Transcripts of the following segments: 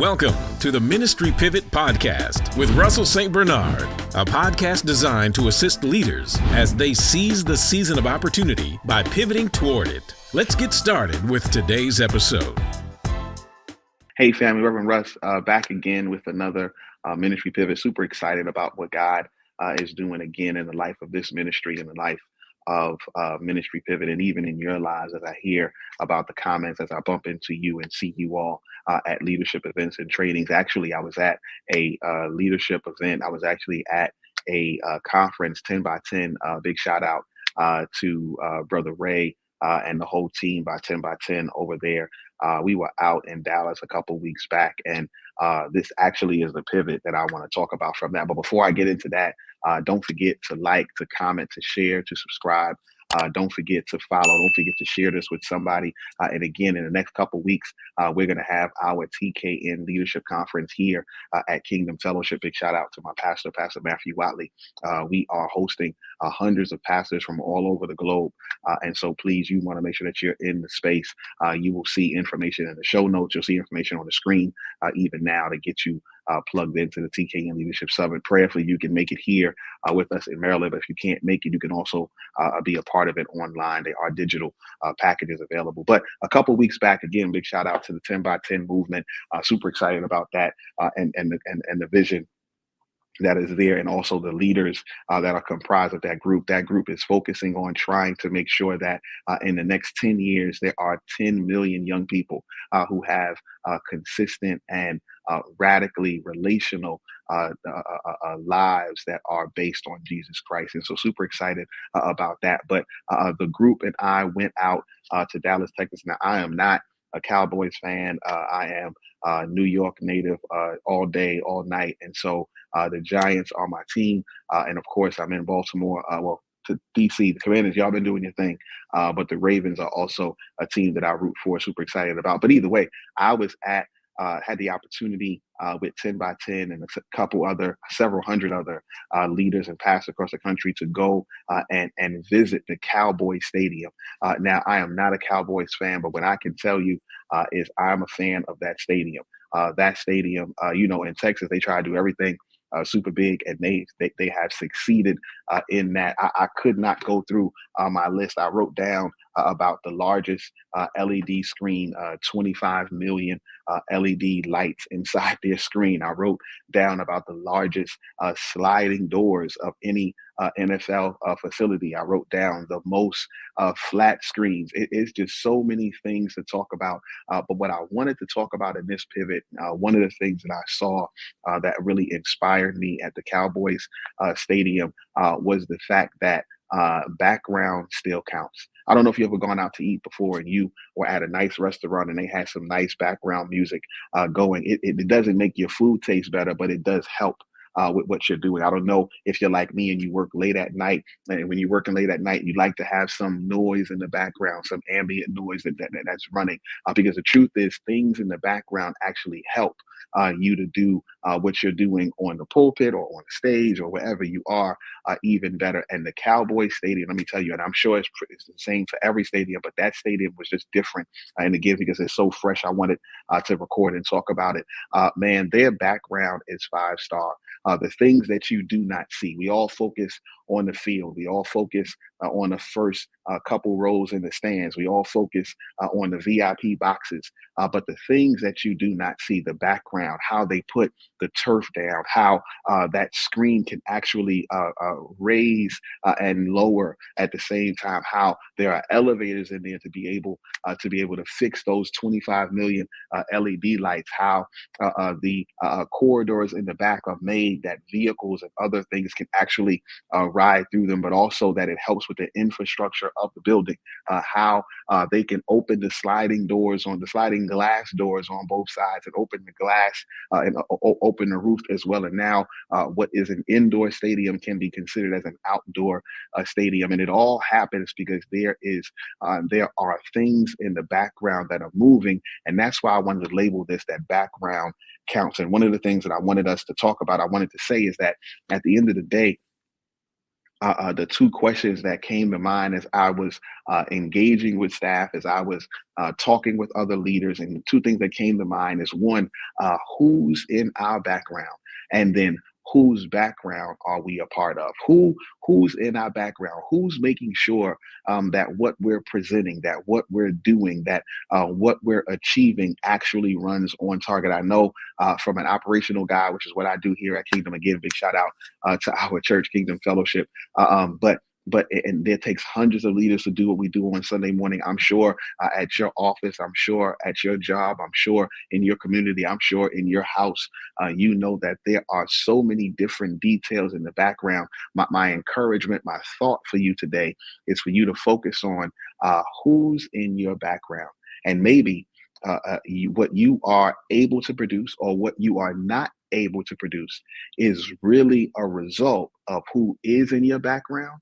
Welcome to the Ministry Pivot Podcast with Russell St. Bernard, a podcast designed to assist leaders as they seize the season of opportunity by pivoting toward it. Let's get started with today's episode. Hey family, Reverend Russ, back again with another Ministry Pivot. Super excited about what God is doing again in the life of this ministry, in the life of Ministry Pivot, and even in your lives as I hear about the comments, as I bump into you and see you all at leadership events and trainings. Actually, I was at a leadership event. I was actually at a conference, 10 by 10. Big shout out to Brother Ray and the whole team by 10 by 10 over there. We were out in Dallas a couple weeks back, and this actually is the pivot that I want to talk about from that. But before I get into that, don't forget to like, to comment, to share, to subscribe. Don't forget to follow. Don't forget to share this with somebody. And again, in the next couple of weeks, we're going to have our TKN Leadership Conference here at Kingdom Fellowship. Big shout out to my pastor, Pastor Matthew Watley. We are hosting hundreds of pastors from all over the globe. And so please, you want to make sure that you're in the space. You will see information in the show notes. You'll see information on the screen even now to get you plugged into the TKN Leadership Summit. Prayerfully, you can make it here with us in Maryland. But if you can't make it, you can also be a part of it online. There are digital packages available. But a couple weeks back, again, big shout out to the 10 by 10 movement. Super excited about that and the vision that is there, and also the leaders that are comprised of that group. That group is focusing on trying to make sure that in the next 10 years, there are 10 million young people who have consistent and radically relational lives that are based on Jesus Christ. And so super excited about that. But the group and I went out to Dallas, Texas. Now, I am not a Cowboys fan. I am New York native all day, all night. And so the Giants are my team. And of course, I'm in Baltimore. To DC, the Commanders, y'all been doing your thing. But the Ravens are also a team that I root for, super excited about. But either way, I was had the opportunity with 10 by 10 and several hundred other leaders and pastors across the country to go and visit the Cowboys Stadium. Now, I am not a Cowboys fan, but what I can tell you is I'm a fan of that stadium. That stadium, in Texas, they try to do everything super big, and they have succeeded in that. I could not go through my list. I wrote down about the largest LED screen, 25 million LED lights inside their screen. I wrote down about the largest sliding doors of any NFL facility. I wrote down the most flat screens. It's just so many things to talk about. But what I wanted to talk about in this pivot, one of the things that I saw that really inspired me at the Cowboys Stadium was the fact that background still counts. I don't know if you've ever gone out to eat before and you were at a nice restaurant and they had some nice background music going. It doesn't make your food taste better, but it does help with what you're doing. I don't know if you're like me and you work late at night, and when you're working late at night, you like to have some noise in the background, some ambient noise that's running, because the truth is things in the background actually help you to do what you're doing on the pulpit or on the stage or wherever you are even better. And the Cowboys Stadium, let me tell you, and I'm sure it's the same for every stadium, but that stadium was just different and again, because it's so fresh, I wanted to record and talk about it. Man, their background is 5-star. The things that you do not see. We all focus on the field. We all focus on the first couple rows in the stands. We all focus on the VIP boxes. But the things that you do not see, the background, how they put the turf down, how that screen can actually raise and lower at the same time, how there are elevators in there to be able to fix those 25 million LED lights, how the corridors in the back are made that vehicles and other things can actually ride through them, but also that it helps with the infrastructure of the building, how they can open the sliding glass doors on both sides and open the glass and open the roof as well. And now what is an indoor stadium can be considered as an outdoor stadium. And it all happens because there are things in the background that are moving. And that's why I wanted to label this that background counts. And one of the things that I wanted us to talk about, I wanted to say is that at the end of the day, the two questions that came to mind as I was engaging with staff, as I was talking with other leaders, and the two things that came to mind is one, who's in our background, and then whose background are we a part of? Who's in our background? Who's making sure that what we're presenting, that what we're doing, that what we're achieving actually runs on target? I know from an operational guy, which is what I do here at Kingdom. Again, big shout out to our church, Kingdom Fellowship. But and it takes hundreds of leaders to do what we do on Sunday morning. I'm sure at your office, I'm sure at your job, I'm sure in your community, I'm sure in your house, you know that there are so many different details in the background. My encouragement, my thought for you today is for you to focus on who's in your background, and maybe what you are able to produce or what you are not able to produce is really a result of who is in your background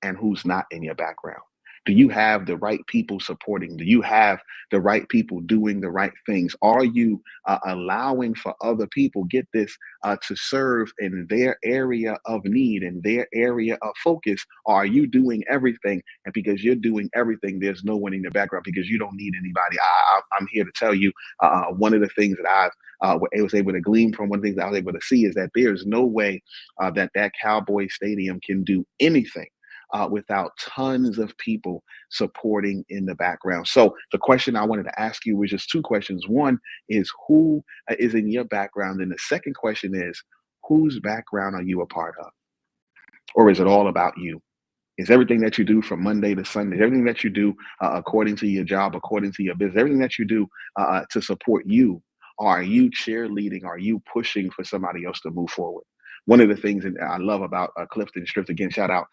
and who's not in your background. Do you have the right people supporting? Do you have the right people doing the right things? Are you allowing for other people, get this, to serve in their area of need and their area of focus? Or are you doing everything? And because you're doing everything, there's no one in the background because you don't need anybody. I'm here to tell you one of the things that I was able to glean from, one of the things I was able to see is that there's no way that Cowboys Stadium can do anything without tons of people supporting in the background. So the question I wanted to ask you was just two questions. One is who is in your background? And the second question is, whose background are you a part of? Or is it all about you? Is everything that you do from Monday to Sunday, everything that you do according to your job, according to your business, everything that you do to support you, are you cheerleading? Are you pushing for somebody else to move forward? One of the things that I love about Clifton Strips, again, shout out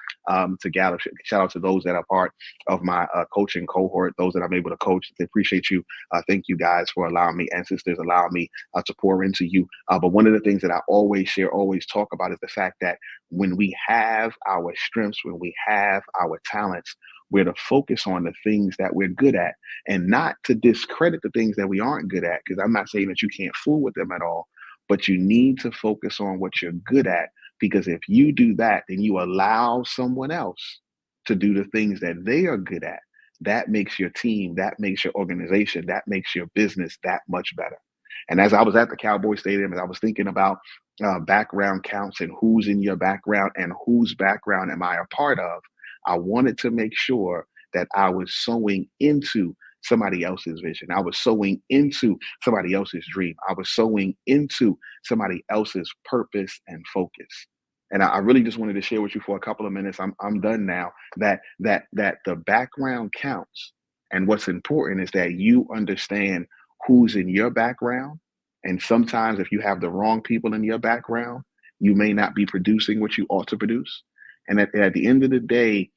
to Gallup, shout out to those that are part of my coaching cohort, those that I'm able to coach. They appreciate you. Thank you guys for allowing me, and sisters, allowing me to pour into you. But one of the things that I always share, always talk about is the fact that when we have our strengths, when we have our talents, we're to focus on the things that we're good at and not to discredit the things that we aren't good at, because I'm not saying that you can't fool with them at all. But you need to focus on what you're good at, because if you do that, then you allow someone else to do the things that they are good at. That makes your team, that makes your organization, that makes your business that much better. And as I was at the Cowboys Stadium, and I was thinking about background counts and who's in your background and whose background am I a part of, I wanted to make sure that I was sowing into somebody else's vision. I was sowing into somebody else's dream. I was sowing into somebody else's purpose and focus. And I really just wanted to share with you for a couple of minutes. I'm done now. That the background counts, and what's important is that you understand who's in your background. And sometimes, if you have the wrong people in your background, you may not be producing what you ought to produce. And at the end of the day,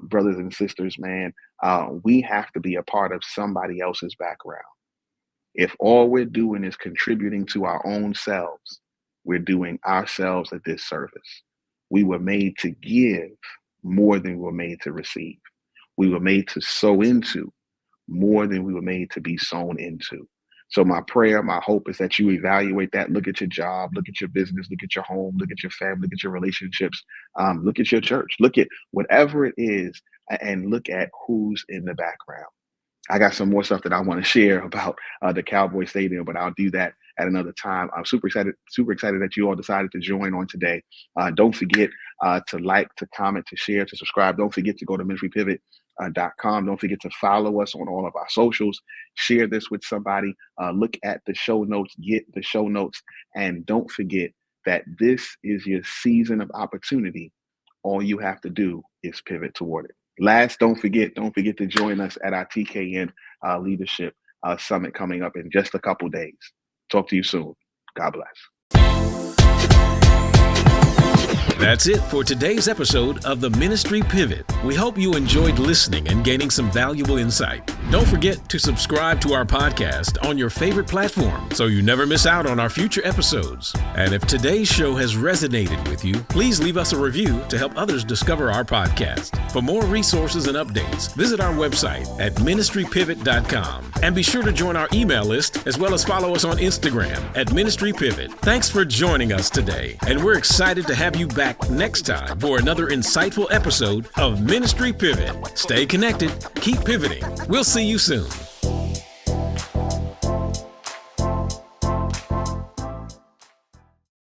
brothers and sisters, man, we have to be a part of somebody else's background. If all we're doing is contributing to our own selves, we're doing ourselves a disservice. We were made to give more than we were made to receive. We were made to sow into more than we were made to be sown into. So my prayer, my hope is that you evaluate that. Look at your job, look at your business, look at your home, look at your family, look at your relationships, look at your church, look at whatever it is, and look at who's in the background. I got some more stuff that I want to share about the Cowboys Stadium, but I'll do that at another time. I'm super excited that you all decided to join on today. Don't forget to like, to comment, to share, to subscribe. Don't forget to go to ministrypivot.com. Don't forget to follow us on all of our socials. Share this with somebody. Look at the show notes, get the show notes, and don't forget that this is your season of opportunity. All you have to do is pivot toward it. Last, don't forget to join us at our TKN Leadership Summit coming up in just a couple days. Talk to you soon. God bless. That's it for today's episode of the Ministry Pivot. We hope you enjoyed listening and gaining some valuable insight. Don't forget to subscribe to our podcast on your favorite platform so you never miss out on our future episodes. And if today's show has resonated with you, please leave us a review to help others discover our podcast. For more resources and updates, visit our website at ministrypivot.com. And be sure to join our email list as well as follow us on Instagram at Ministry Pivot. Thanks for joining us today, and we're excited to have you back back next time for another insightful episode of Ministry Pivot. Stay connected, keep pivoting. We'll see you soon.